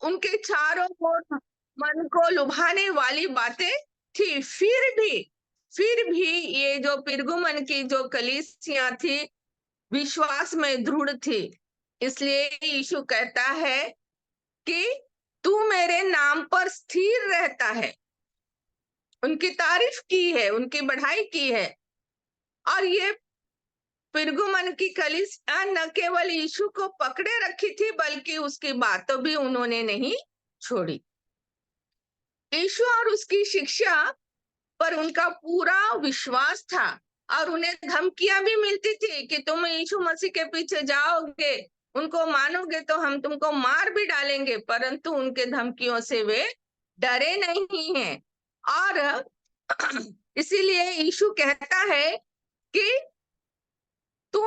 उनके चारों ओर मन को लुभाने वाली बातें थी। फिर भी ये जो पिरगुमन की जो कलीसिया थी, विश्वास में दृढ़ थी। इसलिए यीशु कहता है कि तू मेरे नाम पर स्थिर रहता है। उनकी तारीफ की है, उनकी बढ़ाई की है। और ये पिरगुमन की कलीसिया न केवल यीशु को पकड़े रखी थी, बल्कि उसकी बातों भी उन्होंने नहीं छोड़ी। यीशु और उसकी शिक्षा पर उनका पूरा विश्वास था, और उन्हें धमकियां भी मिलती थी कि तुम यीशु मसीह के पीछे जाओगे, उनको मानोगे तो हम तुमको मार भी डालेंगे। परंतु उनके धमकियों से वे डरे नहीं हैं। और इसीलिए यीशु कहता है कि तू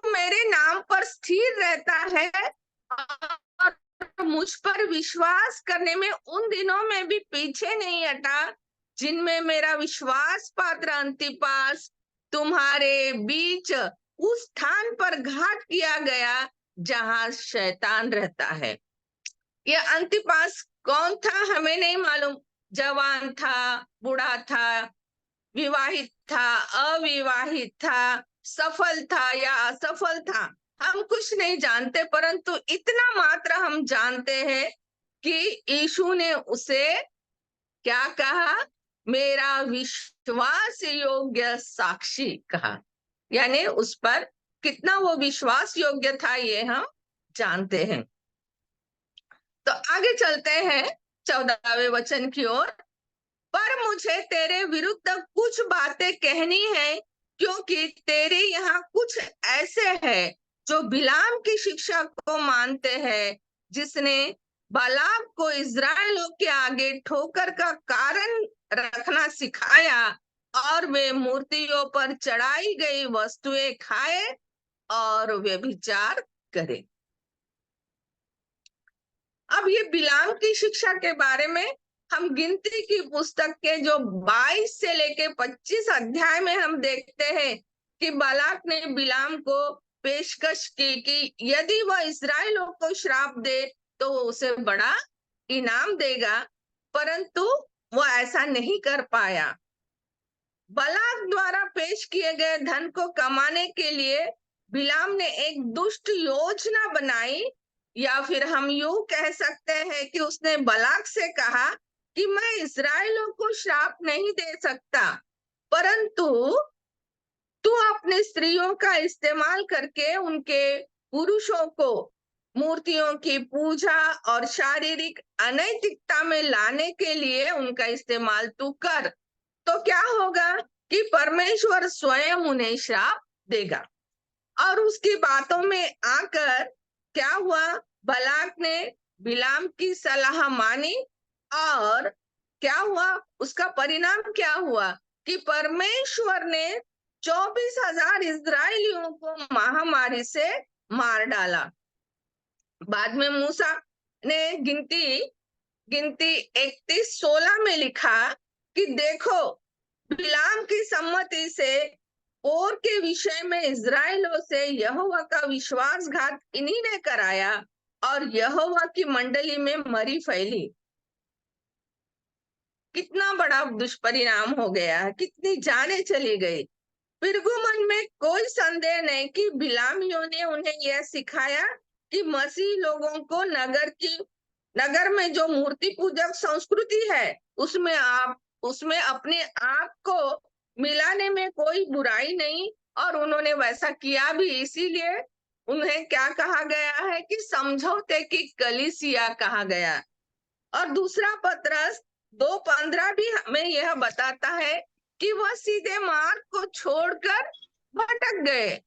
मेरे नाम पर स्थिर रहता है, और मुझ पर विश्वास करने में उन दिनों में भी पीछे नहीं हटा जिनमें मेरा विश्वास पात्र अंतिपास तुम्हारे बीच उस स्थान पर घात किया गया जहां शैतान रहता है। ये अंतिपास कौन था हमें नहीं मालूम। जवान था, बूढ़ा था, विवाहित था, अविवाहित था, सफल था या असफल था, हम कुछ नहीं जानते। परंतु इतना मात्र हम जानते हैं कि यीशु ने उसे क्या कहा? मेरा विश्वास योग्य साक्षी कहा। यानी उस पर कितना वो विश्वास योग्य था, ये हम जानते हैं। तो आगे चलते हैं 14वें वचन की ओर। पर मुझे तेरे विरुद्ध कुछ बातें कहनी है, क्योंकि तेरे यहाँ कुछ ऐसे हैं जो बिलाम की शिक्षा को मानते हैं, जिसने बालाक को इस्राएलियों के आगे ठोकर का कारण रखना सिखाया, और वे मूर्तियों पर चढ़ाई गई वस्तुएं खाए और व्यभिचार करे। अब ये बिलाम की शिक्षा के बारे में हम गिनती की पुस्तक के जो 22 से लेके 25 अध्याय में हम देखते हैं कि बालाक ने बिलाम को पेशकश की कि यदि वह इस्राएलियों को श्राप दे तो वो उसे बड़ा इनाम देगा, परंतु वो ऐसा नहीं कर पाया। बालाक द्वारा पेश किए गए धन को कमाने के लिए बिलाम ने एक दुष्ट योजना बनाई, या फिर हम यूं कह सकते हैं कि उसने बालाक से कहा कि मैं इस्राएलियों को श्राप नहीं दे सकता, परंतु तू अपने स्त्रियों का इस्तेमाल करके उनके पुरुषों को मूर्तियों की पूजा और शारीरिक अनैतिकता में लाने के लिए उनका इस्तेमाल तू कर, तो क्या होगा कि परमेश्वर स्वयं उन्हें श्राप देगा। और उसकी बातों में आकर क्या हुआ? बालाक ने बिलाम की सलाह मानी, और क्या हुआ? उसका परिणाम क्या हुआ कि परमेश्वर ने 24,000 इस्राएलियों को महामारी से मार डाला। बाद में मूसा ने गिनती 31:16 में लिखा कि देखो, बिलाम की सम्मति से और के विषय में इस्राएलियों से यहोवा का विश्वासघात इन्हीं ने कराया, और यहोवा की मंडली में मरी फैली। कितना बड़ा दुष्परिणाम हो गया, कितनी जाने चली गई। पिरगुमन में कोई संदेह नहीं कि बिलामियों ने उन्हें यह सिखाया कि मसीह लोगों को नगर में जो मूर्ति पूजक संस्कृति है उसमें अपने आप को मिलाने में कोई बुराई नहीं, और उन्होंने वैसा किया भी। इसीलिए उन्हें क्या कहा गया है कि समझौते की कलीसिया कहा गया। और दूसरा पत्रस 2:15 भी हमें यह बताता है कि वह सीधे मार्ग को छोड़कर भटक गए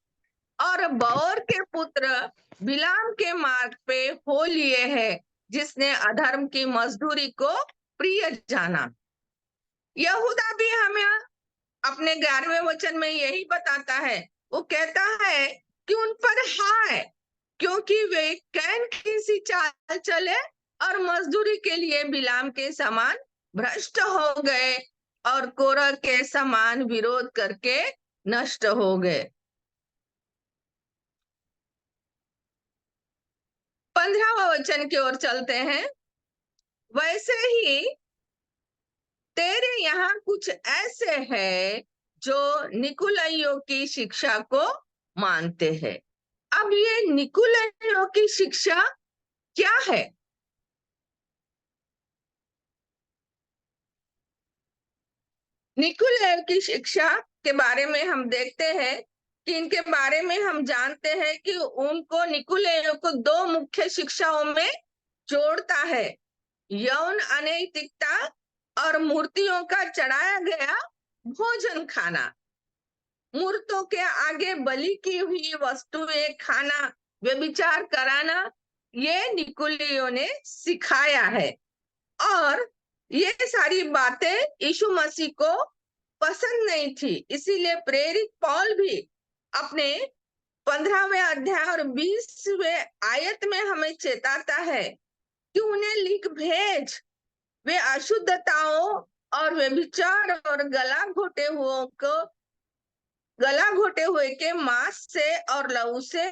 और बौर के पुत्र बिलाम के मार्ग पे हो लिए हैं, जिसने अधर्म की मजदूरी को प्रिय जाना। यहूदा भी हमें अपने 11वें वचन में यही बताता है। वो कहता है कि उन पर हाय, क्योंकि वे कैन की सी चाल चले और मजदूरी के लिए बिलाम के समान भ्रष्ट हो गए, और कोरह के समान विरोध करके नष्ट हो गए। 15वां वचन की ओर चलते हैं। वैसे ही तेरे यहाँ कुछ ऐसे हैं जो निकुलइयों की शिक्षा को मानते हैं। अब ये निकुलइयों की शिक्षा क्या है? निकुलइयों की शिक्षा के बारे में हम देखते हैं कि इनके बारे में हम जानते हैं कि उनको निकुलइयों को दो मुख्य शिक्षाओं में जोड़ता है, यौन अनैतिकता और मूर्तियों का चढ़ाया गया भोजन खाना। मूर्तों के आगे बलि की हुई वस्तुएं खाना, व्यभिचार कराना, ये निकुलियों ने सिखाया है। और ये सारी बातें यीशु मसीह को पसंद नहीं थी, इसीलिए प्रेरित पौल भी अपने 15वें अध्याय और 20वें आयत में हमें चेताता है कि उन्हें लिख भेज, वे अशुद्धताओं और व्यभिचार और गला घोटे हुए के मांस से और लहू से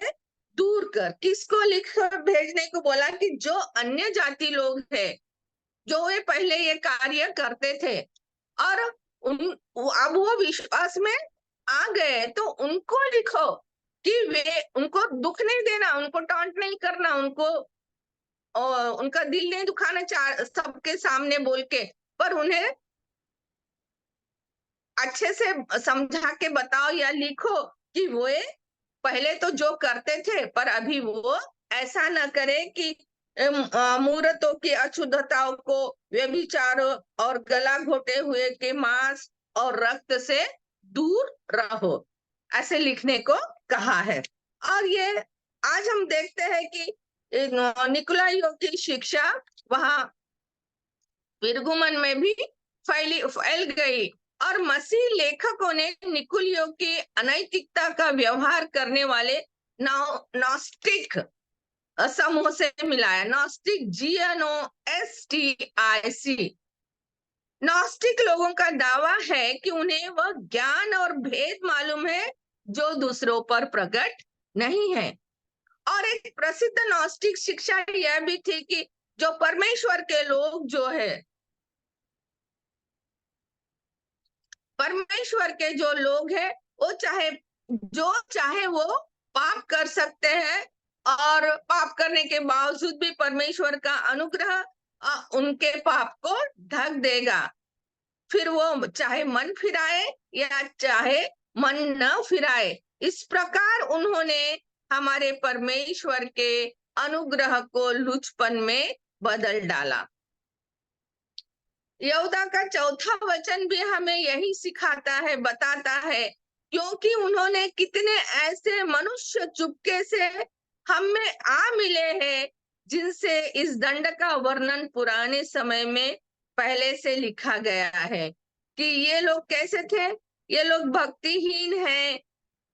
दूर कर। किसको लिख भेजने को बोला? कि जो अन्य जाति लोग हैं, जो वे पहले ये कार्य करते थे और अब वो विश्वास में आ गए, तो उनको लिखो कि वे, उनको दुख नहीं देना, उनको टॉन्ट नहीं करना, उनको उनका दिल नहीं दुखाना सबके सामने बोल के, पर उन्हें अच्छे से समझा के बताओ या लिखो कि वो पहले तो जो करते थे पर अभी वो ऐसा न करे कि मूर्तों की अशुद्धताओं को, व्यभिचार और गला घोटे हुए के मांस और रक्त से दूर रहो, ऐसे लिखने को कहा है। और ये आज हम देखते हैं कि निकोलाइयों की शिक्षा वहां विरगुमन में भी फैल गई और मसीह लेखकों ने निकुलियों की अनैतिकता का व्यवहार करने वाले नॉस्टिक समूह से मिलाया। Gnostic, GNOSTIC। नॉस्टिक लोगों का दावा है कि उन्हें वह ज्ञान और भेद मालूम है जो दूसरों पर प्रकट नहीं है। और एक प्रसिद्ध नॉस्टिक शिक्षा यह भी थी कि जो परमेश्वर के लोग जो है, परमेश्वर के जो लोग हैं, वो चाहे वो पाप कर सकते हैं और पाप करने के बावजूद भी परमेश्वर का अनुग्रह उनके पाप को ढक देगा। फिर वो चाहे मन फिराए या चाहे मन न फिराए, इस प्रकार उन्होंने हमारे परमेश्वर के अनुग्रह को लुचपन में बदल डाला। यहूदा का 4था वचन भी हमें यही सिखाता है, बताता है, क्योंकि उन्होंने कितने ऐसे मनुष्य चुपके से हम में आ मिले हैं जिनसे इस दंड का वर्णन पुराने समय में पहले से लिखा गया है कि ये लोग कैसे थे। ये लोग भक्तिहीन हैं,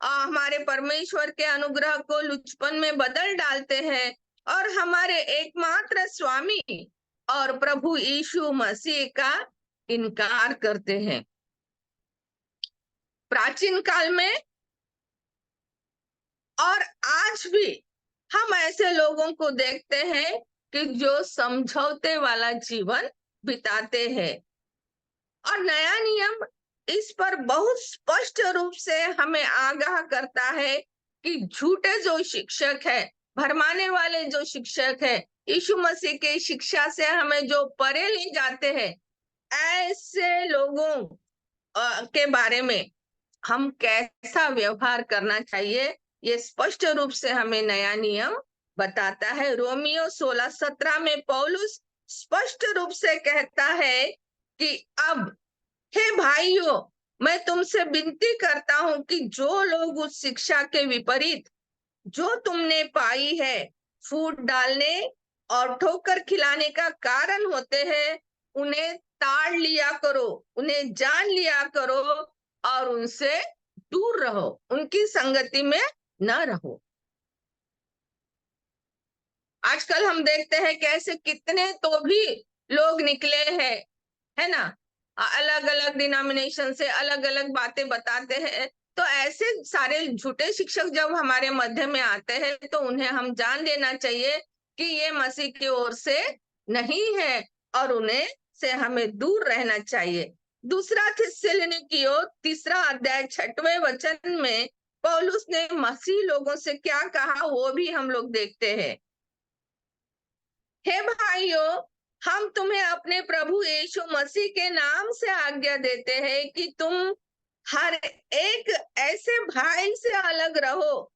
हमारे परमेश्वर के अनुग्रह को लुचपन में बदल डालते हैं और हमारे एकमात्र स्वामी और प्रभु यीशु मसीह का इनकार करते हैं। प्राचीन काल में और आज भी हम ऐसे लोगों को देखते हैं कि जो समझौते वाला जीवन बिताते हैं। और नया नियम इस पर बहुत स्पष्ट रूप से हमें आगाह करता है कि झूठे जो शिक्षक है, भरमाने वाले जो शिक्षक है, यीशु मसीह के शिक्षा से हमें जो परे ले जाते हैं, ऐसे लोगों के बारे में हम कैसा व्यवहार करना चाहिए, ये स्पष्ट रूप से हमें नया नियम बताता है। रोमियो 16:17 में पौलुस स्पष्ट रूप से कहता है कि अब हे भाइयों, मैं तुमसे विनती करता हूं कि जो लोग उस शिक्षा के विपरीत जो तुमने पाई है फूट डालने और ठोकर खिलाने का कारण होते हैं, उन्हें ताड़ लिया करो, उन्हें जान लिया करो और उनसे दूर रहो, उनकी संगति में न रहो। आजकल हम देखते हैं कैसे कितने तो भी लोग निकले हैं, है ना, अलग अलग डिनोमिनेशन से अलग अलग बातें बताते हैं। तो ऐसे सारे झूठे शिक्षक जब हमारे मध्य में आते हैं तो उन्हें हम जान लेना चाहिए कि ये मसीह की ओर से नहीं है और उन्हें से हमें दूर रहना चाहिए। दूसरा थिस्सलुनीकियों 3 अध्याय 6वें वचन में पौलुस ने मसीह लोगों से क्या कहा वो भी हम लोग देखते हैं। हे भाइयों, हम तुम्हें अपने प्रभु यीशु मसीह के नाम से आज्ञा देते हैं कि तुम हर एक ऐसे भाई से अलग रहो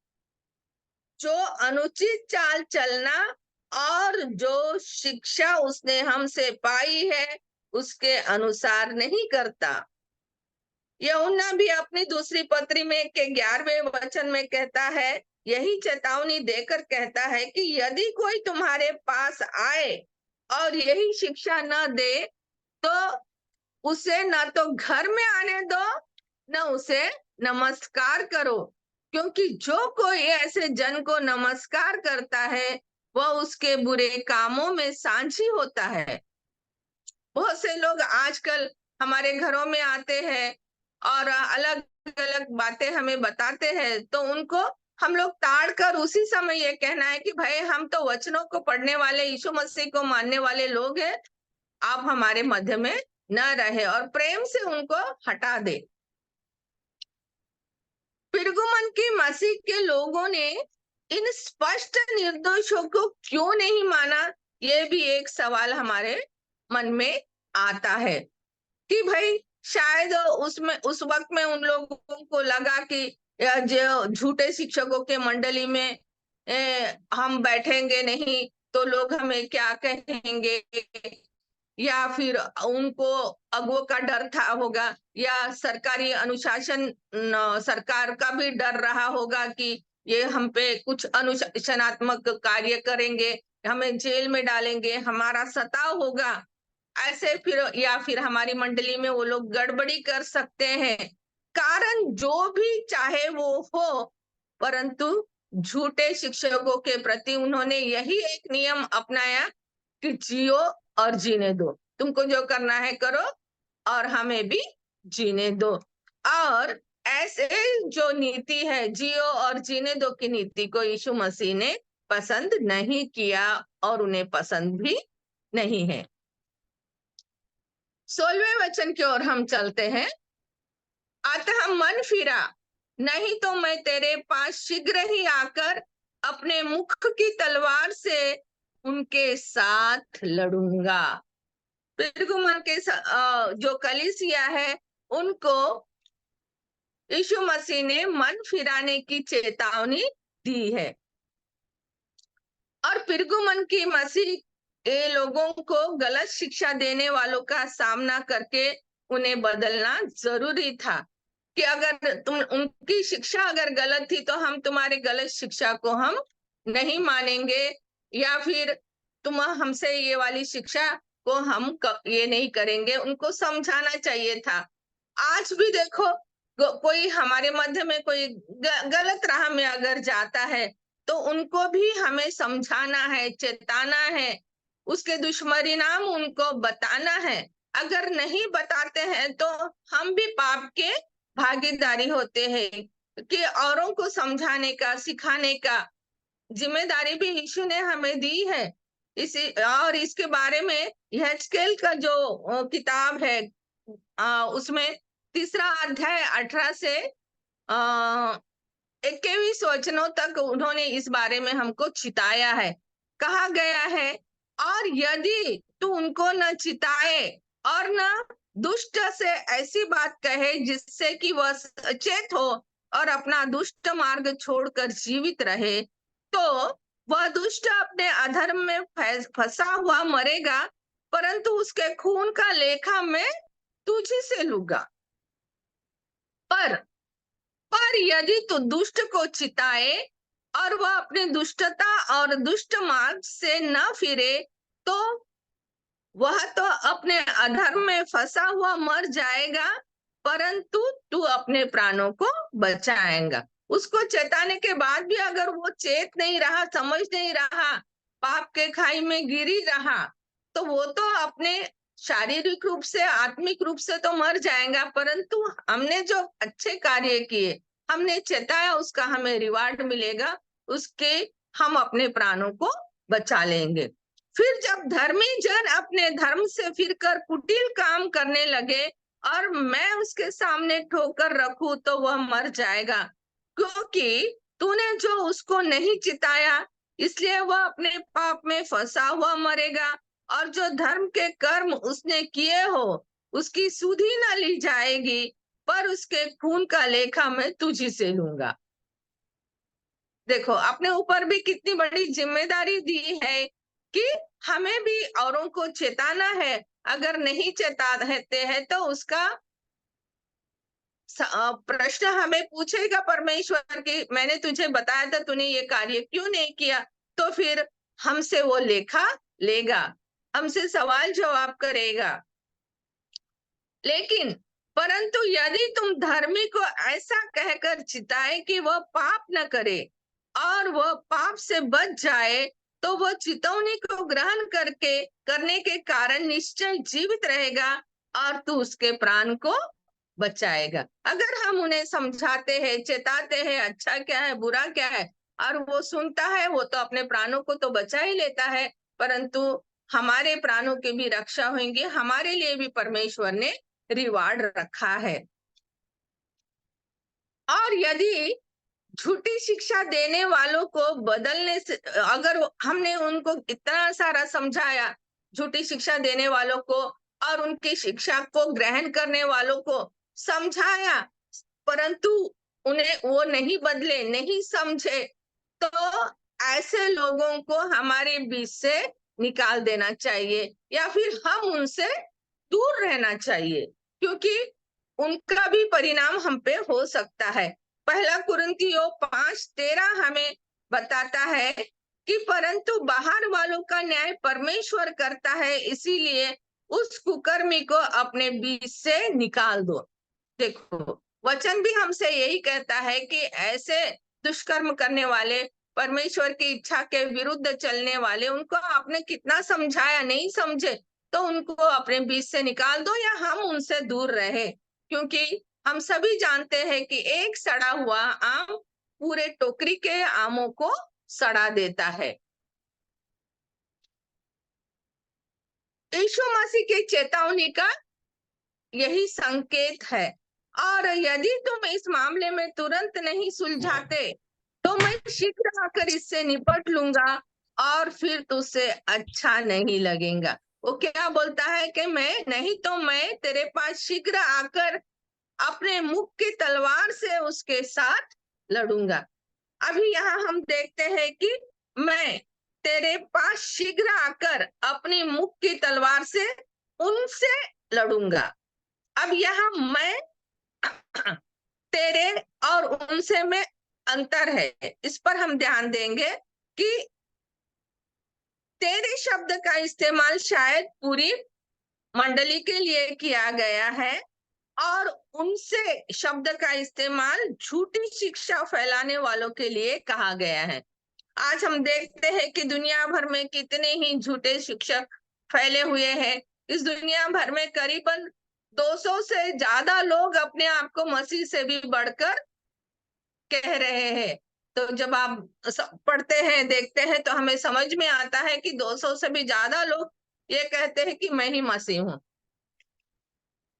जो अनुचित चाल चलना और जो शिक्षा उसने हमसे पाई है उसके अनुसार नहीं करता। यूहन्ना भी अपनी दूसरी पत्री में के 11वें वचन में कहता है, यही चेतावनी देकर कहता है कि यदि कोई तुम्हारे पास आए और यही शिक्षा न दे तो उसे न तो घर में आने दो न उसे नमस्कार करो, क्योंकि जो कोई ऐसे जन को नमस्कार करता है वह उसके बुरे कामों में साझी होता है। बहुत से लोग आजकल हमारे घरों में आते हैं और अलग अलग बातें हमें बताते हैं, तो उनको हम लोग ताड़ कर उसी समय ये कहना है कि भाई हम तो वचनों को पढ़ने वाले यीशु मसीह को मानने वाले लोग हैं, आप हमारे मध्य में न रहे, और प्रेम से उनको हटा दे। पिरगुमन की मसीह के लोगों ने इन स्पष्ट निर्देशों को क्यों नहीं माना, ये भी एक सवाल हमारे मन में आता है कि भाई शायद उसमें उस वक्त में उन लोगों को लगा कि जो झूठे शिक्षकों के मंडली में हम बैठेंगे नहीं तो लोग हमें क्या कहेंगे, या फिर उनको अगुओं का डर था होगा, या सरकारी अनुशासन सरकार का भी डर रहा होगा कि ये हम पे कुछ अनुशासनात्मक कार्य करेंगे, हमें जेल में डालेंगे, हमारा सताव होगा ऐसे, फिर या फिर हमारी मंडली में वो लोग गड़बड़ी कर सकते हैं। कारण जो भी चाहे वो हो, परंतु झूठे शिक्षकों के प्रति उन्होंने यही एक नियम अपनाया कि जियो और जीने दो, तुमको जो करना है करो और हमें भी जीने दो। और ऐसे जो नीति है जियो और जीने दो की नीति को यीशु मसीह ने पसंद नहीं किया और उन्हें पसंद भी नहीं है। 16वें वचन की ओर हम चलते हैं। अतः मन फिरा, नहीं तो मैं तेरे पास शीघ्र ही आकर अपने मुख की तलवार से उनके साथ लड़ूंगा। पिरगुमन के जो कलीसिया है उनको यीशु मसीह ने मन फिराने की चेतावनी दी है, और पिरगुमन की मसीह ये लोगों को गलत शिक्षा देने वालों का सामना करके उन्हें बदलना जरूरी था कि अगर तुम उनकी शिक्षा अगर गलत थी तो हम तुम्हारी गलत शिक्षा को हम नहीं मानेंगे, या फिर तुम हमसे ये वाली शिक्षा को हम ये नहीं करेंगे, उनको समझाना चाहिए था। आज भी देखो कोई हमारे मध्य में कोई गलत राह में अगर जाता है तो उनको भी हमें समझाना है, चेताना है, उसके दुष्परिणाम उनको बताना है। अगर नहीं बताते हैं तो हम भी पाप के भागीदारी होते हैं कि औरों को समझाने का सिखाने का जिम्मेदारी भी यीशु ने हमें दी है। इसी और इसके बारे में यहेजकेल का जो किताब है उसमें 3 अध्याय 18 से 21 वचनों तक उन्होंने इस बारे में हमको चिताया है। कहा गया है, और यदि तू उनको न चिताए और न दुष्ट से ऐसी बात कहे जिससे कि वह सचेत हो और अपना दुष्ट मार्ग छोड़कर जीवित रहे, तो वह दुष्ट अपने अधर्म में फंसा हुआ मरेगा, परंतु उसके खून का लेखा मैं तुझी से लूंगा। पर यदि तू दुष्ट को चिताए और वह अपने दुष्टता और दुष्ट मार्ग से न फिरे, तो वह तो अपने अधर्म में फंसा हुआ मर जाएगा, परंतु तू अपने प्राणों को बचाएगा। उसको चेताने के बाद भी अगर वो चेत नहीं रहा, समझ नहीं रहा, पाप के खाई में गिरी रहा, तो वो तो अपने शारीरिक रूप से आत्मिक रूप से तो मर जाएगा, परंतु हमने जो अच्छे कार्य किए, हमने चेताया, उसका हमें रिवार्ड मिलेगा, उसके हम अपने प्राणों को बचा लेंगे। फिर जब धर्मी जन अपने धर्म से फिरकर कुटिल काम करने लगे और मैं उसके सामने ठोकर रखूं तो वह मर जाएगा, क्योंकि तूने जो उसको नहीं चिताया, इसलिए वह अपने पाप में फंसा हुआ मरेगा। और जो धर्म के कर्म उसने किए हो उसकी सुधि न ली जाएगी, पर उसके खून का लेखा मैं तुझी से लूंगा। देखो, अपने ऊपर भी कितनी बड़ी जिम्मेदारी दी है कि हमें भी औरों को चेताना है। अगर नहीं चेताते हैं तो उसका प्रश्न हमें पूछेगा परमेश्वर कि मैंने तुझे बताया था, तूने ये कार्य क्यों नहीं किया। तो फिर हमसे वो लेखा लेगा, हमसे सवाल जवाब करेगा। लेकिन परंतु यदि तुम धर्मी को ऐसा कहकर चिताए कि वह पाप न करे और वह पाप से बच जाए, तो वह चितौनी को ग्रहण करने के कारण निश्चय जीवित रहेगा और तू उसके प्राण को बचाएगा। अगर हम उन्हें समझाते हैं, चेताते हैं अच्छा क्या है बुरा क्या है, और वो सुनता है, वो तो अपने प्राणों को तो बचा ही लेता है, परंतु हमारे प्राणों की भी रक्षा होंगी, हमारे लिए भी परमेश्वर ने रिवार्ड रखा है। और यदि झूठी शिक्षा देने वालों को बदलने से, अगर हमने उनको इतना सारा समझाया, झूठी शिक्षा देने वालों को और उनकी शिक्षा को ग्रहण करने वालों को समझाया, परंतु उन्हें वो नहीं बदले, नहीं समझे, तो ऐसे लोगों को हमारे बीच से निकाल देना चाहिए या फिर हम उनसे दूर रहना चाहिए, क्योंकि उनका भी परिणाम हम पे हो सकता है। पहला कुरिन्थियों 5:13 हमें बताता है कि परंतु बाहर वालों का न्याय परमेश्वर करता है, इसीलिए उस कुकर्मी को अपने बीच से निकाल दो। देखो, वचन भी हमसे यही कहता है कि ऐसे दुष्कर्म करने वाले, परमेश्वर की इच्छा के विरुद्ध चलने वाले, उनको आपने कितना समझाया, नहीं समझे तो उनको अपने बीच से निकाल दो या हम उनसे दूर रहे, क्योंकि हम सभी जानते हैं कि एक सड़ा हुआ आम पूरे टोकरी के आमों को सड़ा देता है। यीशु मसीह की चेतावनी का यही संकेत है। और यदि तुम इस मामले में तुरंत नहीं सुलझाते तो मैं शीघ्र आकर इससे निपट लूंगा और फिर तुझसे अच्छा नहीं लगेगा। वो क्या बोलता है कि मैं तेरे पास शीघ्र आकर अपने मुख की तलवार से उसके साथ लड़ूंगा। अभी यहाँ हम देखते हैं कि मैं तेरे पास शीघ्र आकर अपनी मुख की तलवार से उनसे लड़ूंगा। अब यहाँ मैं तेरे और उनसे में अंतर है, इस पर हम ध्यान देंगे कि तेरे शब्द का इस्तेमाल शायद पूरी मंडली के लिए किया गया है और उनसे शब्द का इस्तेमाल झूठी शिक्षा फैलाने वालों के लिए कहा गया है। आज हम देखते हैं कि दुनिया भर में कितने ही झूठे शिक्षक फैले हुए हैं। इस दुनिया भर में करीबन 200 से ज्यादा लोग अपने आप को मसीह से भी बढ़कर कह रहे हैं। तो जब आप पढ़ते हैं, देखते हैं, तो हमें समझ में आता है कि 200 से भी ज्यादा लोग ये कहते हैं कि मैं ही मसीह हूँ।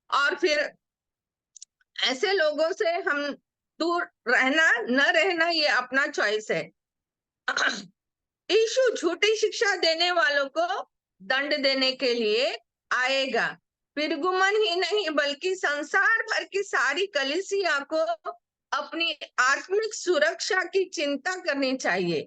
और फिर ऐसे लोगों से हम दूर रहना न रहना ये अपना चॉइस है। यीशु झूठी शिक्षा देने वालों को दंड देने के लिए आएगा। पिरगुमन ही नहीं बल्कि संसार भर की सारी कलीसिया को अपनी आत्मिक सुरक्षा की चिंता करनी चाहिए,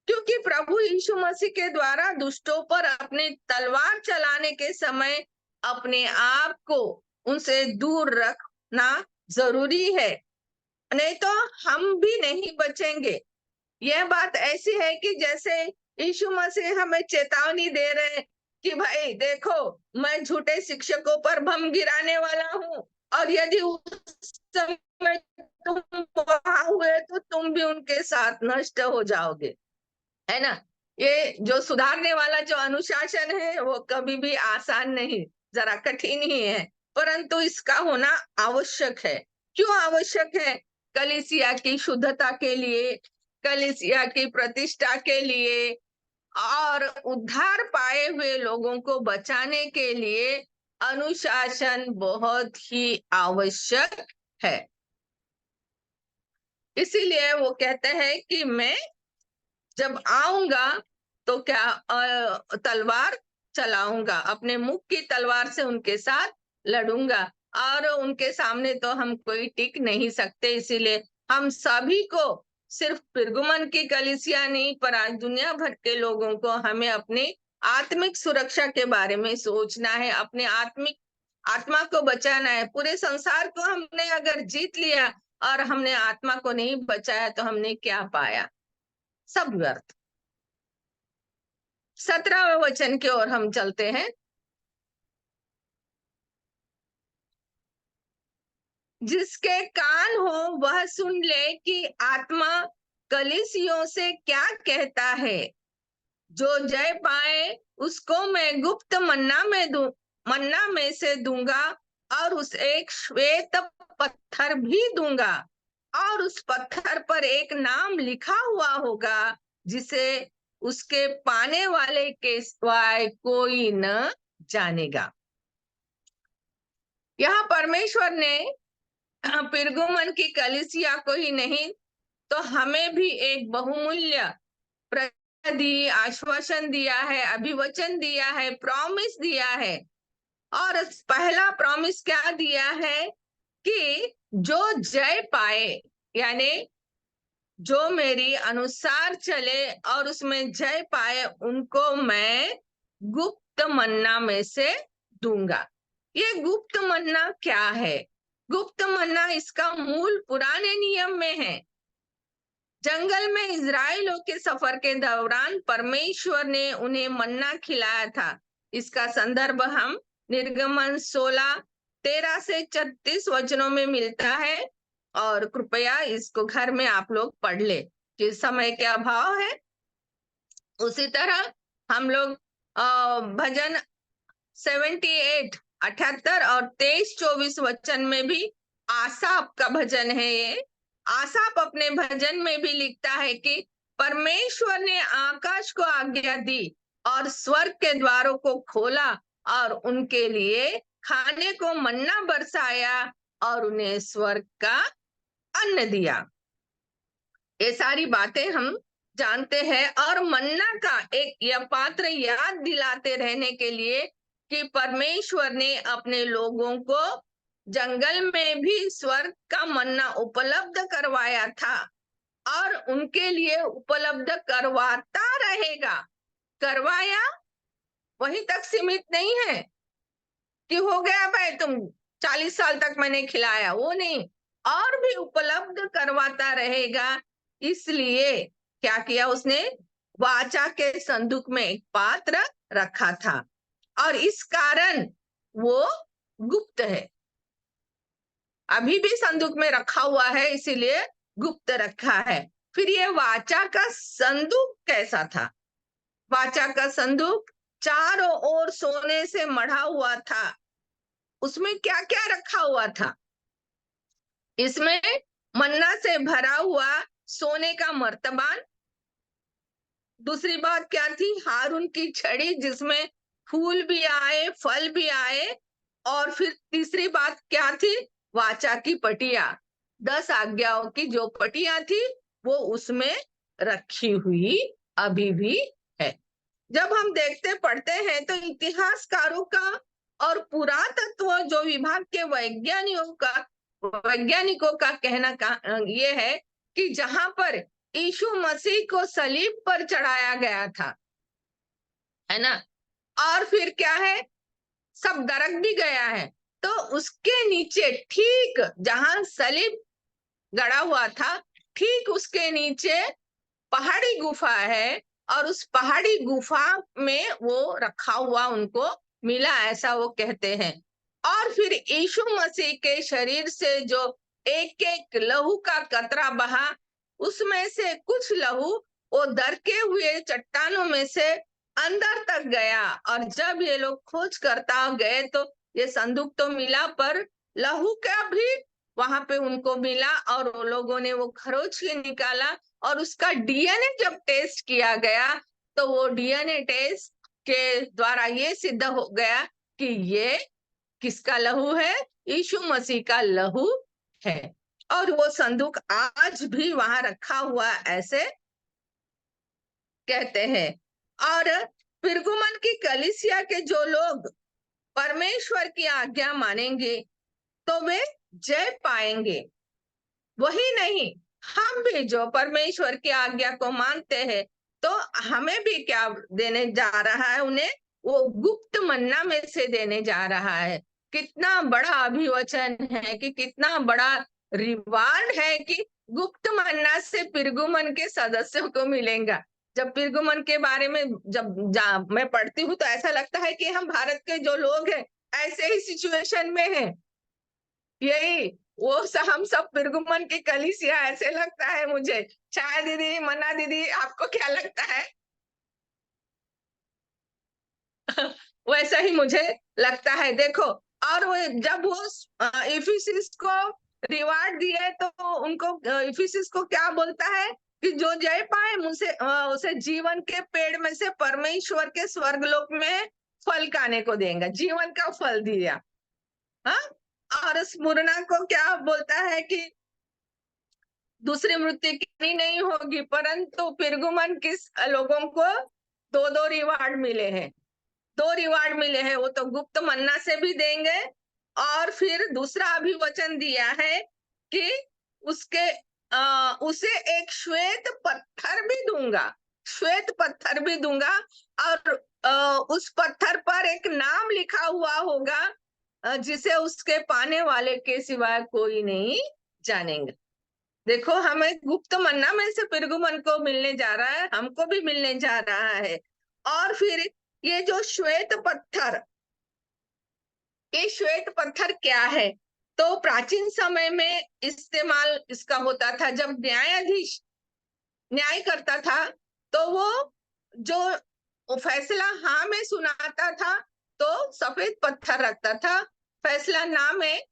क्योंकि प्रभु यीशु मसीह के द्वारा दुष्टों पर अपने तलवार चलाने के समय अपने आप को उनसे दूर रखना जरूरी है, नहीं तो हम भी नहीं बचेंगे। यह बात ऐसी है कि जैसे यीशु मसीह हमें चेतावनी दे रहे हैं कि भाई देखो, मैं झूठे शिक्षकों पर बम गिराने वाला हूँ, और यदि उस समय तुम वहां हुए तो तुम भी उनके साथ नष्ट हो जाओगे, है ना। ये जो सुधारने वाला जो अनुशासन है वो कभी भी आसान नहीं, जरा कठिन ही है, परंतु इसका होना आवश्यक है। क्यों आवश्यक है? कलीसिया की शुद्धता के लिए, कलीसिया की प्रतिष्ठा के लिए, और उद्धार पाए हुए लोगों को बचाने के लिए अनुशासन बहुत ही आवश्यक है। इसीलिए वो कहते हैं कि मैं जब आऊंगा तो क्या तलवार चलाऊंगा, अपने मुख की तलवार से उनके साथ लड़ूंगा, और उनके सामने तो हम कोई टिक नहीं सकते। इसीलिए हम सभी को, सिर्फ पिरगुमन की कलीसिया नहीं, पर आज दुनिया भर के लोगों को हमें अपनी आत्मिक सुरक्षा के बारे में सोचना है, अपने आत्मा को बचाना है। पूरे संसार को हमने अगर जीत लिया और हमने आत्मा को नहीं बचाया तो हमने क्या पाया? सब व्यर्थ। 17वें वचन की ओर हम चलते हैं। जिसके कान हो वह सुन ले कि आत्मा कलीसियों से क्या कहता है। जो जय पाए उसको मैं गुप्त मन्ना में से दूंगा, और उस एक श्वेत पत्थर भी दूंगा, और उस पत्थर पर एक नाम लिखा हुआ होगा जिसे उसके पाने वाले के सिवाय कोई न जानेगा। यहाँ परमेश्वर ने पिरगुमन की कलीसिया को ही नहीं तो हमें भी एक बहुमूल्य दी, आश्वासन दिया है, अभिवचन दिया है, प्रॉमिस दिया है। और पहला प्रॉमिस क्या दिया है कि जो जय पाए, यानी जो मेरी अनुसार चले और उसमें जय पाए, उनको मैं गुप्त मन्ना में से दूंगा। ये गुप्त मन्ना क्या है? गुप्त मन्ना इसका मूल पुराने नियम में है। जंगल में इजराइलों के सफर के दौरान परमेश्वर ने उन्हें मन्ना खिलाया था। इसका संदर्भ हम निर्गमन 16:13 से 36 वचनों में मिलता है, और कृपया इसको घर में आप लोग पढ़ ले, जिस समय के अभाव है। उसी तरह हम लोग भजन 78, 78 और 23-24 वचन में भी आसाप का भजन है ये। आसाप अपने भजन में भी लिखता है कि परमेश्वर ने आकाश को आज्ञा दी और स्वर्ग के द्वारों को खोला और उनके लिए खाने को मन्ना बरसाया और उन्हें स्वर्ग का अन्न दिया। ये सारी बातें हम जानते हैं। और मन्ना का एक यह पात्र याद दिलाते रहने के लिए कि परमेश्वर ने अपने लोगों को जंगल में भी स्वर्ग का मन्ना उपलब्ध करवाया था और उनके लिए उपलब्ध करवाता रहेगा। करवाया वहीं तक सीमित नहीं है कि हो गया भाई तुम 40 साल तक मैंने खिलाया, वो नहीं, और भी उपलब्ध करवाता रहेगा। इसलिए क्या किया उसने? वाचा के संदूक में एक पात्र रखा था, और इस कारण वो गुप्त है। अभी भी संदूक में रखा हुआ है, इसीलिए गुप्त रखा है। फिर ये वाचा का संदूक कैसा था? वाचा का संदूक चारों ओर सोने से मढ़ा हुआ था। उसमें क्या क्या रखा हुआ था? इसमें मन्ना से भरा हुआ सोने का मर्तबान। दूसरी बात क्या थी? हारून की छड़ी जिसमें फूल भी आए, फल भी आए। और फिर तीसरी बात क्या थी? वाचा की पटिया, 10 आज्ञाओं की जो पटिया थी वो उसमें रखी हुई अभी भी है। जब हम देखते पढ़ते हैं तो इतिहासकारों का और पुरातत्व जो विभाग के वैज्ञानिकों का कहना ये है कि जहां पर यीशु मसीह को सलीब पर चढ़ाया गया था, है ना, और फिर क्या है, सब दरक भी गया है, तो उसके नीचे ठीक जहां सलीब गड़ा हुआ था, ठीक उसके नीचे पहाड़ी गुफा है, और उस पहाड़ी गुफा में वो रखा हुआ उनको मिला, ऐसा वो कहते हैं। और फिर यीशु मसीह के शरीर से जो एक एक लहू का कतरा बहा, उसमें से कुछ लहू वो दरके हुए चट्टानों में से अंदर तक गया। और जब ये लोग खोज करता गए तो ये संदूक तो मिला, पर लहू का भी वहां पे उनको मिला, और वो लोगों ने वो खरोच के निकाला, और उसका डीएनए जब टेस्ट किया गया तो वो डीएनए टेस्ट के द्वारा ये सिद्ध हो गया कि ये किसका लहू है? यीशु मसीह का लहू है। और वो संदूक आज भी वहां रखा हुआ ऐसे कहते हैं। और पिरगुमन की कलीसिया के जो लोग परमेश्वर की आज्ञा मानेंगे तो वे जय पाएंगे। वही नहीं, हम भी जो परमेश्वर की आज्ञा को मानते हैं तो हमें भी क्या देने जा रहा है उन्हें? वो गुप्त मन्ना में से देने जा रहा है। कितना बड़ा अभिवचन है कि कितना बड़ा रिवार्ड है कि गुप्त मन्ना से पिरगुमन के सदस्यों को मिलेगा। जब पिरगुमन के बारे में जब मैं पढ़ती हूँ तो ऐसा लगता है कि हम भारत के जो लोग हैं ऐसे ही सिचुएशन में हैं। यही वो हम सब पिरगुमन की कलीसिया ऐसे लगता है मुझे। छाया दीदी, मन्ना दीदी, आपको क्या लगता है? वैसा ही मुझे लगता है। देखो, और वो जब वो इफिसिस को रिवार्ड दिए तो उनको इफिसिस को क्या बोलता है कि जो जय पाए मुझसे उसे जीवन के पेड़ में से परमेश्वर के स्वर्गलोक में फल खाने को देंगे। जीवन का फल दिया। हाँ, और स्मुरना को क्या बोलता है कि दूसरी मृत्यु की नहीं होगी, परंतु पिरगुमन किस लोगों को दो दो रिवार्ड मिले हैं। दो रिवार्ड मिले हैं, वो तो गुप्त मन्ना से भी देंगे। और फिर दूसरा अभिवचन दिया है कि उसके उसे एक श्वेत पत्थर भी दूंगा। श्वेत पत्थर भी दूंगा और उस पत्थर पर एक नाम लिखा हुआ होगा जिसे उसके पाने वाले के सिवाय कोई नहीं जानेंगे। देखो, हमें गुप्त मन्ना में से पिरगुमन को मिलने जा रहा है, हमको भी मिलने जा रहा है। और फिर ये जो श्वेत पत्थर, ये श्वेत पत्थर क्या है? तो प्राचीन समय में इस्तेमाल इसका होता था जब न्यायाधीश न्याय करता था तो वो जो फैसला हाँ में सुनाता था तो सफेद पत्थर रखता था, फैसला ना में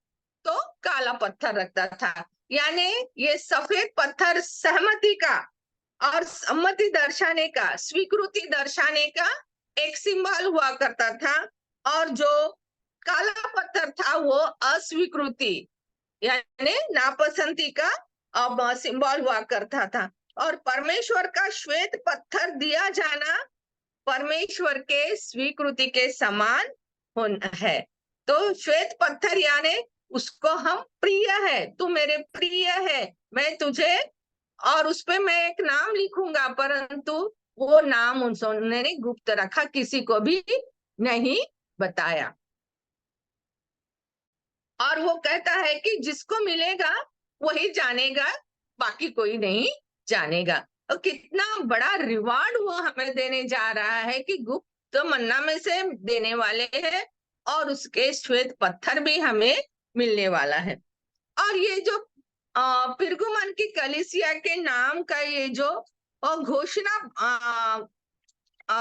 तो काला पत्थर रखता था। यानी ये सफेद पत्थर सहमति का और सम्मति दर्शाने का, स्वीकृति दर्शाने का एक सिंबल हुआ करता था। और जो काला पत्थर था वो अस्वीकृति यानी नापसंदी का अब सिंबल हुआ करता था। और परमेश्वर का श्वेत पत्थर दिया जाना परमेश्वर के स्वीकृति के समान होना है। तो श्वेत पत्थर यानी उसको हम प्रिय है, तू मेरे प्रिय है, मैं तुझे, और उस पे मैं एक नाम लिखूंगा, परंतु वो नाम उन्होंने गुप्त रखा, किसी को भी नहीं बताया। और वो कहता है कि जिसको मिलेगा वही जानेगा, बाकी कोई नहीं जानेगा। और कितना बड़ा रिवार्ड वो हमें देने जा रहा है कि गुप्त मन्ना में से देने वाले हैं और उसके श्वेत पत्थर भी हमें मिलने वाला है। और ये जो पिरगुमन की कलीसिया के नाम का ये जो घोषणा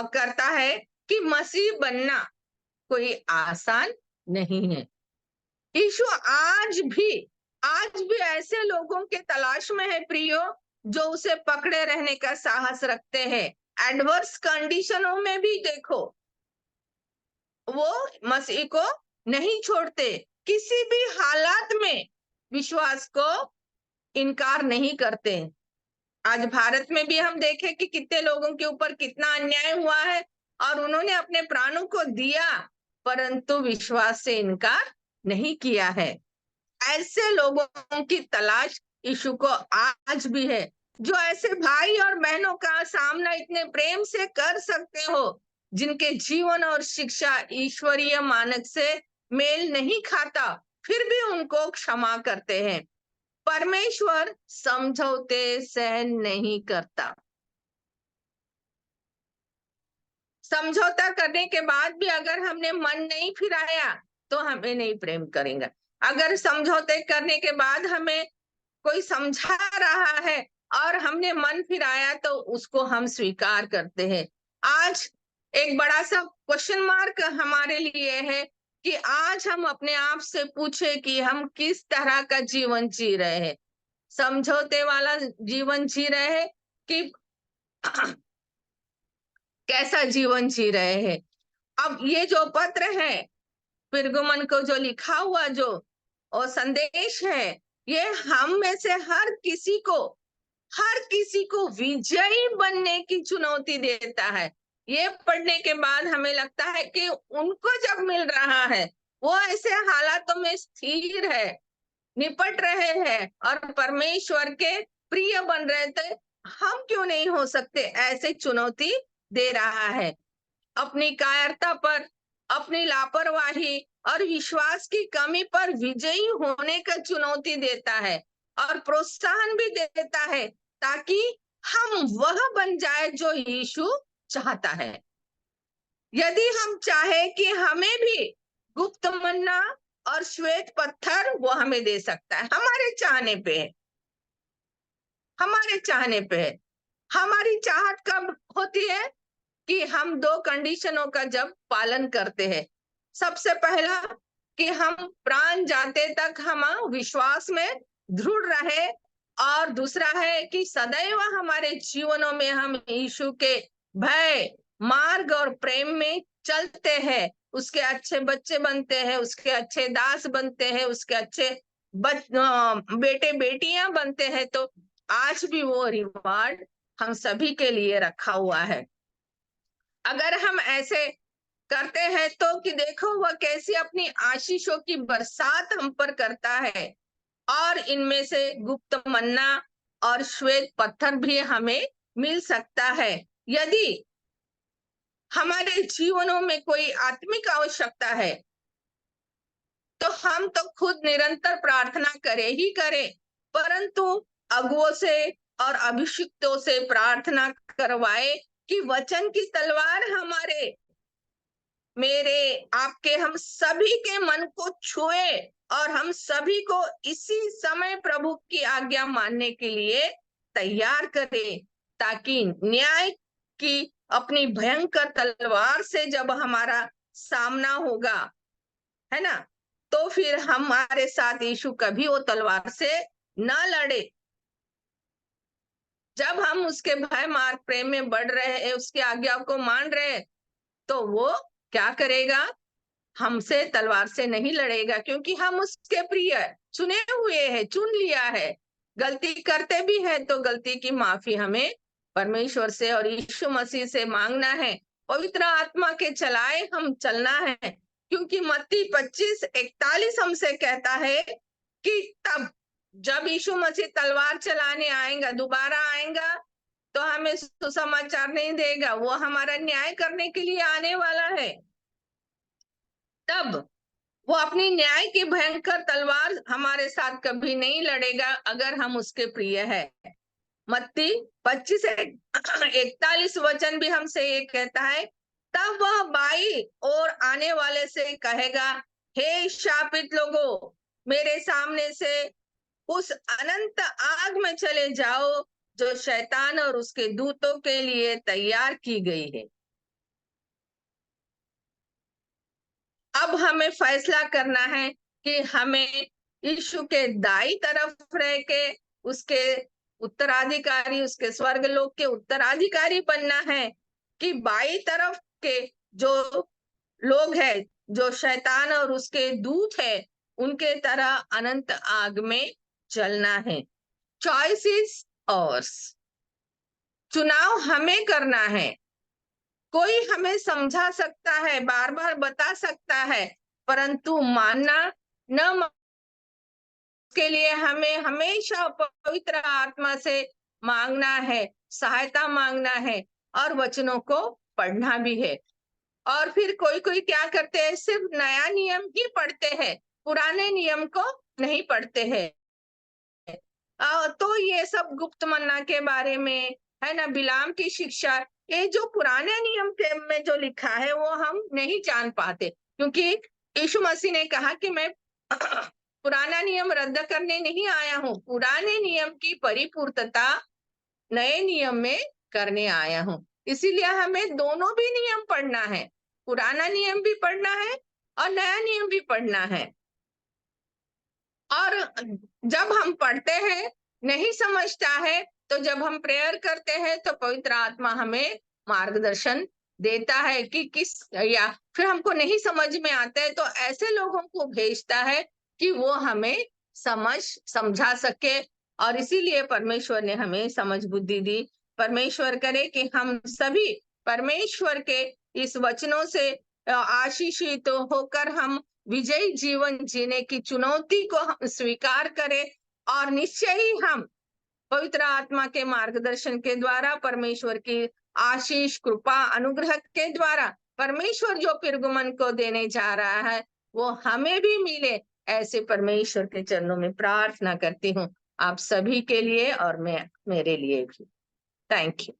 करता है कि मसीह बनना कोई आसान नहीं है। यीशु आज भी ऐसे लोगों के तलाश में है प्रियो, जो उसे पकड़े रहने का साहस रखते हैं। एडवर्स कंडीशनों में भी देखो, वो मसीह को नहीं छोड़ते, किसी भी हालात में विश्वास को इनकार नहीं करते। आज भारत में भी हम देखें कि कितने लोगों के ऊपर कितना अन्याय हुआ है और उन्होंने अपने प्राणों को दिया परंतु विश्वास से इनकार नहीं किया है। ऐसे लोगों की तलाश यीशु को आज भी है, जो ऐसे भाई और बहनों का सामना इतने प्रेम से कर सकते हो, जिनके जीवन और शिक्षा ईश्वरीय मानक से मेल नहीं खाता, फिर भी उनको क्षमा करते हैं। परमेश्वर समझौते सहन नहीं करता। समझौता करने के बाद भी अगर हमने मन नहीं फिराया तो हमें नहीं प्रेम करेंगे। अगर समझौते करने के बाद हमें कोई समझा रहा है और हमने मन फिराया तो उसको हम स्वीकार करते हैं। आज एक बड़ा सा क्वेश्चन मार्क हमारे लिए है कि आज हम अपने आप से पूछे कि हम किस तरह का जीवन जी रहे हैं। समझौते वाला जीवन जी रहे हैं कि कैसा जीवन जी रहे हैं। अब ये जो पत्र है, पिरगुमन को जो लिखा हुआ जो और संदेश है, ये हम में से हर किसी को विजयी बनने की चुनौती देता है। ये पढ़ने के बाद हमें लगता है कि उनको जब मिल रहा है, वो ऐसे हालातों में स्थिर है, निपट रहे हैं और परमेश्वर के प्रिय बन रहे थे, हम क्यों नहीं हो सकते? ऐसे चुनौती दे रहा है। अपनी कायरता पर, अपनी लापरवाही और विश्वास की कमी पर विजयी होने का चुनौती देता है और प्रोत्साहन भी देता है, ताकि हम वह बन जाए जो यीशु चाहता है। यदि हम चाहे कि हमें भी गुप्त मन्ना और श्वेत पत्थर, वो हमें दे सकता है, हमारे चाहने पे है, हमारे चाहने पे है। हमारी चाहत कब होती है? कि हम दो कंडीशनों का जब पालन करते हैं। सबसे पहला कि हम प्राण जाते तक हम विश्वास में दृढ़ रहे, और दूसरा है कि सदैव हमारे जीवनों में हम यीशु के भय, मार्ग और प्रेम में चलते हैं, उसके अच्छे बच्चे बनते हैं, उसके अच्छे दास बनते हैं, उसके अच्छे बेटे बेटियां बनते हैं। तो आज भी वो रिवार्ड हम सभी के लिए रखा हुआ है। अगर हम ऐसे करते हैं तो कि देखो वह कैसी अपनी आशीषों की बरसात हम पर करता है, और इनमें से गुप्त मन्ना और श्वेत पत्थर भी हमें मिल सकता है। यदि हमारे जीवनों में कोई आत्मिक आवश्यकता है, तो हम तो खुद निरंतर प्रार्थना करें ही करें, परंतु अगुओं से और अभिषिक्तों से प्रार्थना करवाए कि वचन की तलवार हमारे, मेरे, आपके, हम सभी के मन को छुए और हम सभी को इसी समय प्रभु की आज्ञा मानने के लिए तैयार करे, ताकि न्याय की अपनी भयंकर तलवार से जब हमारा सामना होगा, है ना, तो फिर हमारे साथ यीशु कभी वो तलवार से न लड़े। जब हम उसके भय, मार्ग, प्रेम में बढ़ रहे हैं, उसकी आज्ञा को मान रहे हैं, तो वो क्या करेगा? हमसे तलवार से नहीं लड़ेगा, क्योंकि हम उसके प्रिय चुने हुए हैं, चुन लिया है। गलती करते भी है तो गलती की माफी हमें परमेश्वर से और यीशु मसीह से मांगना है, पवित्र आत्मा के चलाए हम चलना है, क्योंकि मत्ती 25:41 हमसे कहता है कि तब जब यीशु मसीह तलवार चलाने आएगा, दोबारा आएगा, तो हमें सुसमाचार नहीं देगा, वो हमारा न्याय करने के लिए आने वाला है। तब वो अपनी न्याय की भयंकर तलवार हमारे साथ कभी नहीं लड़ेगा, अगर हम उसके प्रिय है। मत्ती 25:41 वचन भी हमसे ये कहता है, तब वह बाई और आने वाले से कहेगा, हे शापित लोगों, मेरे सामने से उस अनंत आग में चले जाओ जो शैतान और उसके दूतों के लिए तैयार की गई है। अब हमें फैसला करना है कि हमें यीशु के दाई तरफ रह के उसके उत्तराधिकारी, उसके स्वर्ग लोक के उत्तराधिकारी बनना है, कि बाई तरफ के जो लोग हैं, जो शैतान और उसके दूत है, उनके तरह अनंत आग में चलना है। Choice is ours. चुनाव हमें करना है। कोई हमें समझा सकता है, बार बार बता सकता है, परंतु मानना न के लिए हमें हमेशा पवित्र आत्मा से मांगना है, सहायता मांगना है, और वचनों को पढ़ना भी है। और फिर कोई कोई क्या करते हैं, सिर्फ नया नियम ही पढ़ते हैं, पुराने नियम को नहीं पढ़ते हैं। तो ये सब गुप्त मन्ना के बारे में, है ना, बिलाम की शिक्षा, ये जो पुराने नियम के में जो लिखा है वो हम नहीं जान पाते, क्योंकि यीशु मसीह ने कहा कि मैं पुराना नियम रद्द करने नहीं आया हूँ, पुराने नियम की परिपूर्तता नए नियम में करने आया हूँ। इसीलिए हमें दोनों भी नियम पढ़ना है, पुराना नियम भी पढ़ना है और नया नियम भी पढ़ना है। और जब हम पढ़ते हैं, नहीं समझता है, तो जब हम प्रेयर करते हैं तो पवित्र आत्मा हमें मार्गदर्शन देता है कि किस, या फिर हमको नहीं समझ में आता है तो ऐसे लोगों को भेजता है कि वो हमें समझा सके। और इसीलिए परमेश्वर ने हमें समझ बुद्धि दी। परमेश्वर करे कि हम सभी परमेश्वर के इस वचनों से आशीषित होकर हम विजयी जीवन जीने की चुनौती को हम स्वीकार करें, और निश्चय ही हम पवित्र आत्मा के मार्गदर्शन के द्वारा, परमेश्वर की आशीष, कृपा, अनुग्रह के द्वारा परमेश्वर जो पिरगुमन को देने जा रहा है वो हमें भी मिले, ऐसे परमेश्वर के चरणों में प्रार्थना करती हूँ आप सभी के लिए और मैं मेरे लिए भी। Thank you.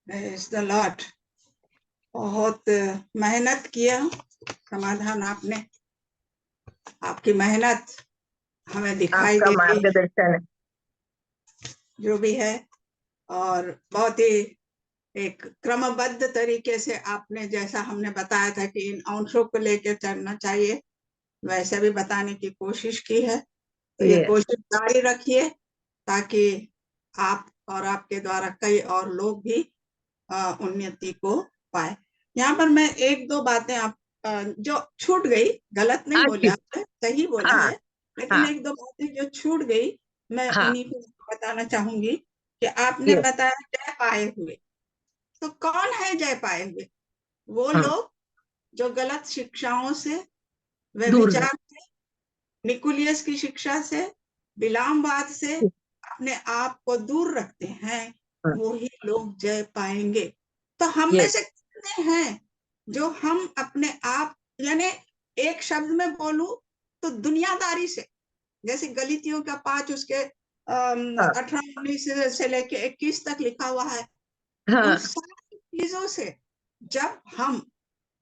Praise the Lord। बहुत मेहनत किया समाधान आपने, आपकी मेहनत हमें दिखाई आपका देती मार्गदर्शन जो भी है, और बहुत ही एक क्रमबद्ध तरीके से आपने, जैसा हमने बताया था कि इन अंशों को लेकर चलना चाहिए, वैसे भी बताने की कोशिश की है। तो ये कोशिश जारी रखिए ताकि आप और आपके द्वारा कई और लोग भी उन्नति को पाए। यहाँ पर मैं एक दो बातें आप जो छूट गई, गलत नहीं बोले आपने, सही बोला है, लेकिन एक दो बातें जो छूट गई मैं उन्हीं को बताना चाहूंगी कि आपने बताया जय पाए हुए। तो कौन है जय पाए हुए? वो लोग जो गलत शिक्षाओं से, व्यभिचार से, निकुलियस की शिक्षा से, बिलामवाद से अपने आप को दूर रखते हैं, वो ही लोग जय पाएंगे। तो हम में से कितने हैं जो हम अपने आप, यानी एक शब्द में बोलूं तो दुनियादारी से, जैसे गलीतियों का 5 उसके 18-19 से लेके 21 तक लिखा हुआ है, उन सारी चीजों से जब हम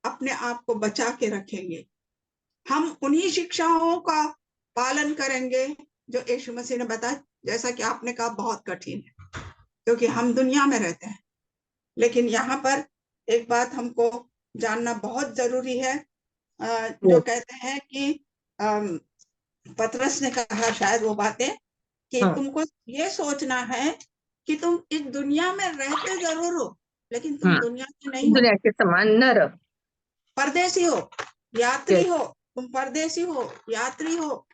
अपने आप को बचा के रखेंगे, हम उन्हीं शिक्षाओं का पालन करेंगे जो यीशु मसीह ने बताया। जैसा कि आपने कहा बहुत कठिन है क्योंकि हम दुनिया में रहते हैं, लेकिन यहाँ पर एक बात हमको जानना बहुत जरूरी है। जो कहते हैं कि पतरस ने कहा शायद वो बातें कि तुमको ये सोचना है कि तुम इस दुनिया में रहते जरूर हो, लेकिन तुम दुनिया के नहीं हो, दुनिया के समान न रहो, परदेसी हो, यात्री हो। तुम परदेसी हो, यात्री हो।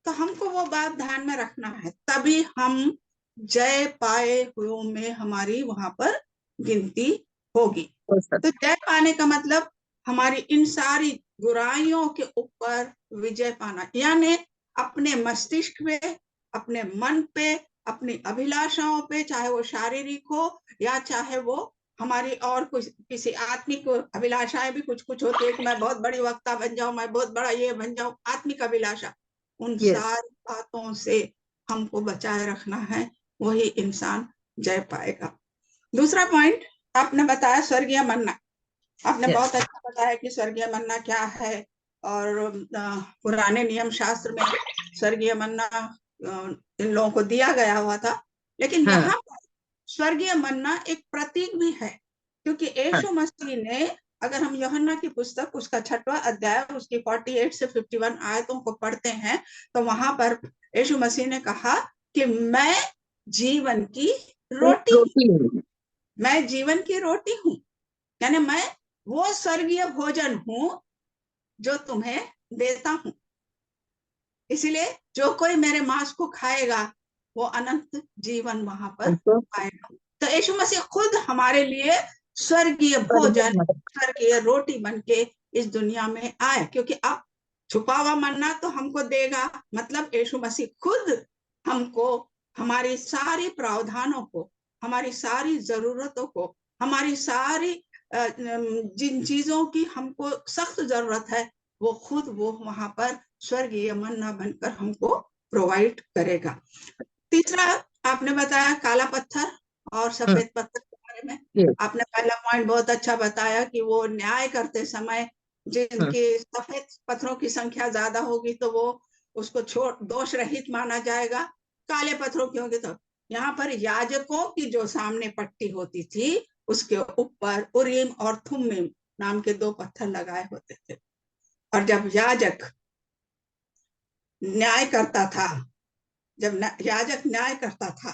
तो हमको वो बात ध्यान में रखना है, तभी हम जय पाए हुओं में हमारी वहां पर गिनती होगी। तो जय पाने का मतलब हमारी इन सारी बुराइयों के ऊपर विजय पाना, यानी अपने मस्तिष्क पे, अपने मन पे, अपनी अभिलाषाओं पे, चाहे वो शारीरिक हो या चाहे वो हमारी और कुछ किसी आत्मिक अभिलाषाएं भी कुछ कुछ होती है कि मैं बहुत बड़ी वक्ता बन जाऊं, मैं बहुत बड़ा ये बन जाऊं, आत्मिक अभिलाषा। उन सारी बातों से हमको बचाए रखना है, वही इंसान जय पाएगा। दूसरा पॉइंट आपने बताया स्वर्गीय मन्ना। आपने बहुत अच्छा बताया कि स्वर्गीय मन्ना क्या है, और पुराने नियम शास्त्र में स्वर्गीय मन्ना इन लोगों को दिया गया हुआ था, लेकिन यहाँ पर स्वर्गीय मन्ना एक प्रतीक भी है, क्योंकि यीशु मसीह ने, अगर हम यूहन्ना की पुस्तक उसका 6वां अध्याय उसकी 48 से 51 आयतों को पढ़ते हैं, तो वहां पर यीशु मसीह ने कहा कि मैं जीवन की रोटी हूँ, मैं जीवन की रोटी हूँ, यानी मैं वो स्वर्गीय भोजन हूँ जो तुम्हें देता हूँ। इसलिए जो कोई मेरे मांस को खाएगा वो अनंत जीवन वहां पर पाएगा। तो यीशु मसीह खुद हमारे लिए स्वर्गीय भोजन, स्वर्गीय रोटी बनके इस दुनिया में आए, क्योंकि अब छुपा हुआ मन्ना तो हमको देगा, मतलब यीशु मसीह खुद हमको हमारी सारी प्रावधानों को, हमारी सारी जरूरतों को, हमारी सारी जिन चीजों की हमको सख्त जरूरत है वो खुद वो वहां पर स्वर्गीय मन्ना बनकर हमको प्रोवाइड करेगा। तीसरा आपने बताया काला पत्थर और सफेद पत्थर के बारे में। आपने पहला पॉइंट बहुत अच्छा बताया कि वो न्याय करते समय जिनकी सफेद पत्थरों की संख्या ज्यादा होगी तो वो उसको दोष रहित माना जाएगा, काले पत्थरों की होगी तो। यहाँ पर याजकों की जो सामने पट्टी होती थी उसके ऊपर उरीम और थुम्मीम नाम के 2 पत्थर लगाए होते थे, और जब याजक न्याय करता था, जब याजक न्याय करता था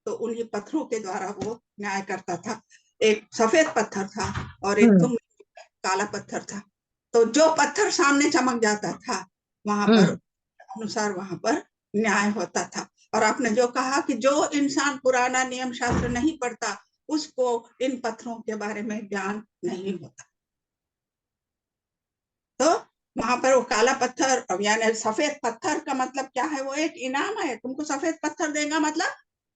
तो उन्हीं पत्थरों के द्वारा वो न्याय करता था। एक सफेद पत्थर था और एक तुम काला पत्थर था। तो जो पत्थर सामने चमक जाता था वहां पर अनुसार वहां पर न्याय होता था। और आपने जो कहा कि जो इंसान पुराना नियम शास्त्र नहीं पढ़ता उसको इन पत्थरों के बारे में ज्ञान नहीं होता। तो वहां पर वो काला पत्थर यानी सफेद पत्थर का मतलब क्या है? वो एक इनाम है। तुमको सफेद पत्थर देगा मतलब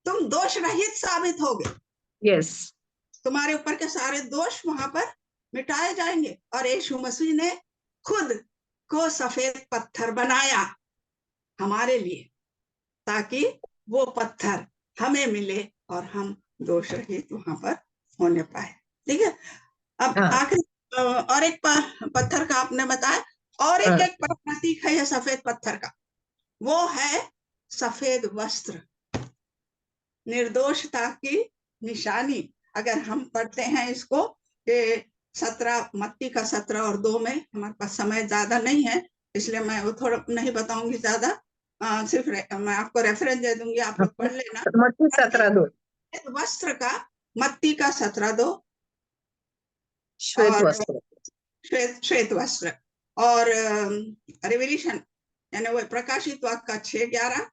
तुम दोष रहित साबित होगे। यस, तुम्हारे ऊपर के सारे दोष वहां पर मिटाए जाएंगे। और यीशु मसीह ने खुद को सफेद पत्थर बनाया हमारे लिए, ताकि वो पत्थर हमें मिले और हम दोष रहित वहां पर होने पाए। ठीक है। अब आखिरी और एक पत्थर का आपने बताया, और एक प्रतीक है सफेद पत्थर का, वो है सफेद वस्त्र, निर्दोषता की निशानी। अगर हम पढ़ते हैं इसको कि 17 मत्ती का 17 और 2 में, हमारे पास समय ज्यादा नहीं है इसलिए मैं वो थोड़ा नहीं बताऊंगी ज्यादा, सिर्फ मैं आपको रेफरेंस दे दूंगी, आप लोग पढ़ लेना। मत्ती 17:2 वस्त्र का, मत्ती का 17:2 श्वेत और वस्त्र। श्वेत वस्त्र, और रिवल्यूशन यानी वो प्रकाशित वाक्य का 6:11।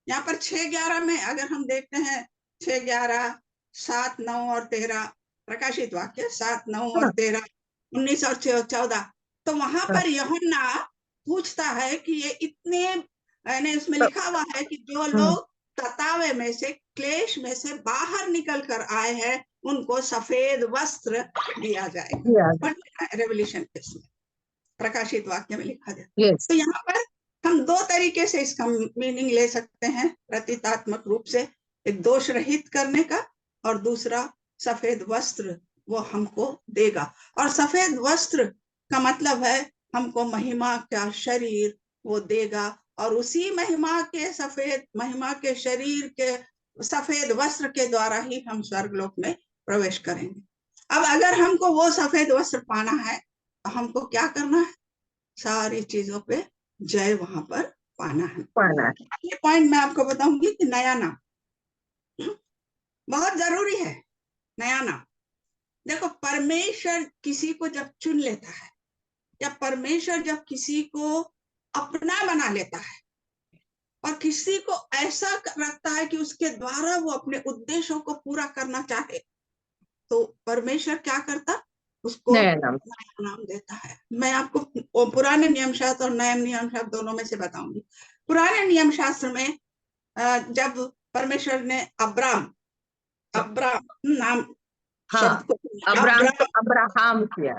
यहाँ पर 6:11 में अगर हम देखते हैं 6:11, 7, 9 और 13, प्रकाशित वाक्य 7, 9 और 13, 19 और 14, तो वहां पर यूहन्ना पूछता है कि ये इतने, यानी उसमें लिखा हुआ है कि जो लोग सतावे में से, क्लेश में से बाहर निकल कर आए हैं उनको सफेद वस्त्र दिया जाएगा। रेवल्यूशन प्रकाशित वाक्य में लिखा जाए। तो यहाँ पर हम दो तरीके से इसका मीनिंग ले सकते हैं प्रतीकात्मक रूप से, एक दोष रहित करने का और दूसरा सफेद वस्त्र वो हमको देगा। और सफेद वस्त्र का मतलब है हमको महिमा का शरीर वो देगा, और उसी महिमा के शरीर के सफेद वस्त्र के द्वारा ही हम स्वर्गलोक में प्रवेश करेंगे। अब अगर हमको वो सफेद वस्त्र पाना है तो हमको क्या करना है? सारी चीजों पे जय वहां पर पाना है। ये पॉइंट मैं आपको बताऊंगी कि नया नाम बहुत जरूरी है। नया नाम, देखो परमेश्वर किसी को जब चुन लेता है, या परमेश्वर जब किसी को अपना बना लेता है और किसी को ऐसा रखता है कि उसके द्वारा वो अपने उद्देश्यों को पूरा करना चाहे, तो परमेश्वर क्या करता? उसको नया नाम देता है। मैं आपको पुराने नियम शास्त्र और नए नियम शास्त्र दोनों में से बताऊंगी। पुराने नियम शास्त्र में जब परमेश्वर ने अब्राम नाम शब्द को अब्राहम किया,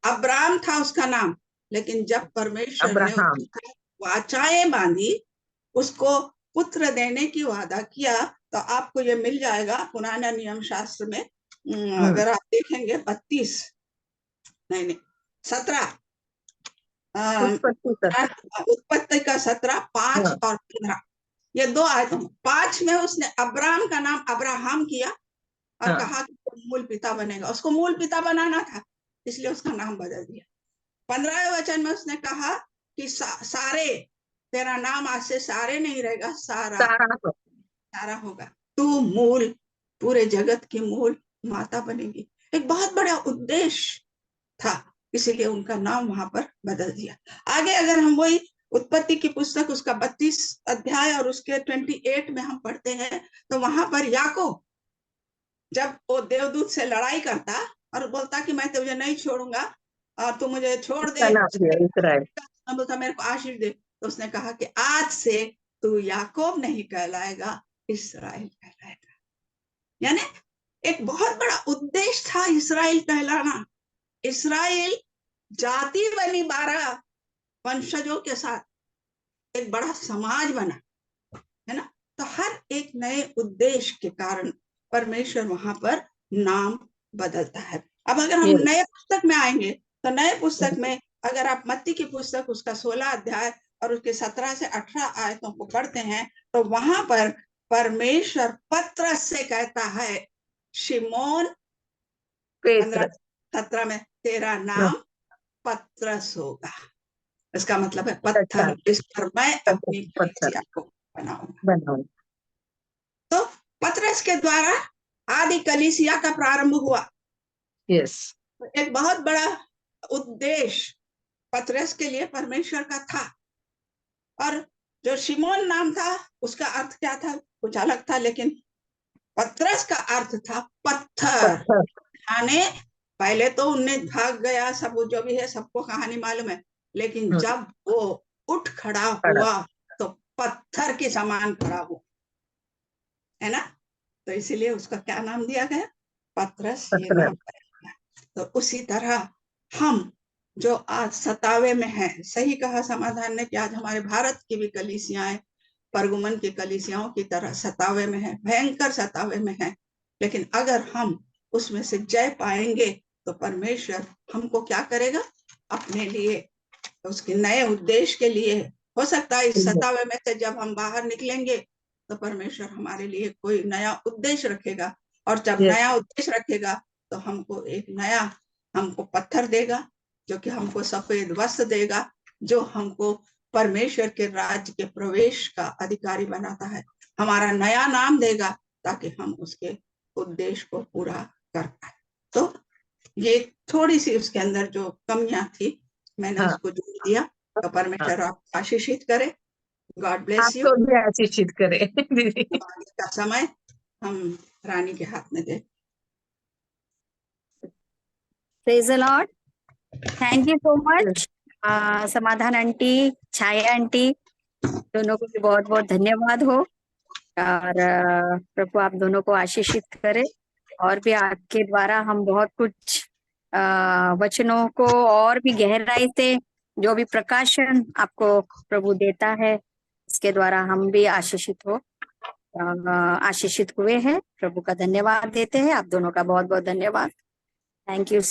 अब्राम था उसका नाम, लेकिन जब परमेश्वर ने वाचाएं बांधी, उसको पुत्र देने की वादा किया, तो आपको ये मिल जाएगा पुराना नियम शास्त्र में। अगर आप देखेंगे 17 उत्पत्ति का 17, 5 और 15, ये 2 आयतों में 5 में उसने अब्राम का नाम अब्राहम किया और कहा कि मूल पिता बनेगा। उसको मूल पिता बनाना था इसलिए उसका नाम बदल दिया। 15वें वचन में उसने कहा कि सारे, तेरा नाम आज से सारे नहीं रहेगा, सारा होगा, तू मूल, पूरे जगत की मूल माता बनेगी। एक बहुत बड़ा उद्देश्य था, इसीलिए उनका नाम वहां पर बदल दिया। आगे अगर हम वही उत्पत्ति की पुस्तक उसका 32 अध्याय और उसके 28 में हम पढ़ते हैं, तो वहां पर याकूब जब वो देवदूत से लड़ाई करता और बोलता कि मैं तुझे नहीं छोड़ूंगा और तू मुझे छोड़ दे, बोलता मेरे को आशीष दे, तो उसने कहा कि आज से तू याकूब नहीं कहलाएगा, इस्राएल कहलाएगा। यानी एक बहुत बड़ा उद्देश्य था इस्राएल कहलाना। इस्राएल जाति बनी 12 वंशजों के साथ एक बड़ा समाज बना, है ना। तो हर एक नए उद्देश्य के कारण परमेश्वर वहां पर नाम बदलता है। अब अगर हम नए पुस्तक में आएंगे तो नए पुस्तक में अगर आप मत्ती की पुस्तक उसका 16 अध्याय और उसके 17 से 18 आयतों को पढ़ते हैं, तो वहां पर परमेश्वर पत्रस से कहता है, शिमोन, 15-17 में तेरा नाम पत्रस होगा। इसका मतलब है पत्थर, इस पर मैं अपनी कलीसिया को बनाऊंगा। तो पत्रस के द्वारा आदि कलीसिया का प्रारंभ हुआ। यस, एक बहुत बड़ा उद्देश्य पतरस के लिए परमेश्वर का था। और जो शिमोन नाम था उसका अर्थ क्या था, कुछ अलग था, लेकिन पतरस का अर्थ था पत्थर। पत्थर, यानी पहले तो उन्हें भाग गया, सब जो भी है सबको कहानी मालूम है, लेकिन जब वो उठ खड़ा हुआ तो पत्थर के समान खड़ा हुआ, है ना। तो इसीलिए उसका क्या नाम दिया गया, पतरस, ये पत्थर। नाम दिया गया। तो उसी तरह हम जो आज सतावे में हैं, सही कहा समाधान ने कि आज हमारे भारत की भी कलीसियाएं परगुमन की कलीसियाओं की तरह सतावे में है, भयंकर सतावे में है, लेकिन अगर हम उसमें से जय पाएंगे तो परमेश्वर हमको क्या करेगा, अपने लिए, उसके नए उद्देश्य के लिए। हो सकता है इस सतावे में से जब हम बाहर निकलेंगे तो परमेश्वर हमारे लिए कोई नया उद्देश्य रखेगा, और जब Yes. नया उद्देश्य रखेगा तो हमको एक नया, हमको पत्थर देगा, जो कि हमको सफेद वस्त्र देगा, जो हमको परमेश्वर के राज्य के प्रवेश का अधिकारी बनाता है, हमारा नया नाम देगा ताकि हम उसके उद्देश्य को पूरा कर पाए। तो ये थोड़ी सी उसके अंदर जो कमियां थी मैंने हाँ, उसको जोड़ दिया। तो परमेश्वर आप आशीषित करे, गॉड ब्लेस यू। आपको भी आशीषित करे दीदी। आगे का समय हम रानी के हाथ में दे। Praise the lord, thank you so much Samadhan aunty, Chhaya aunty, दोनों को भी बहुत बहुत धन्यवाद हो। और प्रभु आप दोनों को आशीषित करे, और भी आपके द्वारा हम बहुत कुछ वचनों को और भी गहराई से जो भी प्रकाशन आपको प्रभु देता है, इसके द्वारा हम भी आशीषित हो, आशीषित हुए हैं। प्रभु का धन्यवाद देते हैं, आप दोनों का बहुत बहुत धन्यवाद। Thank you so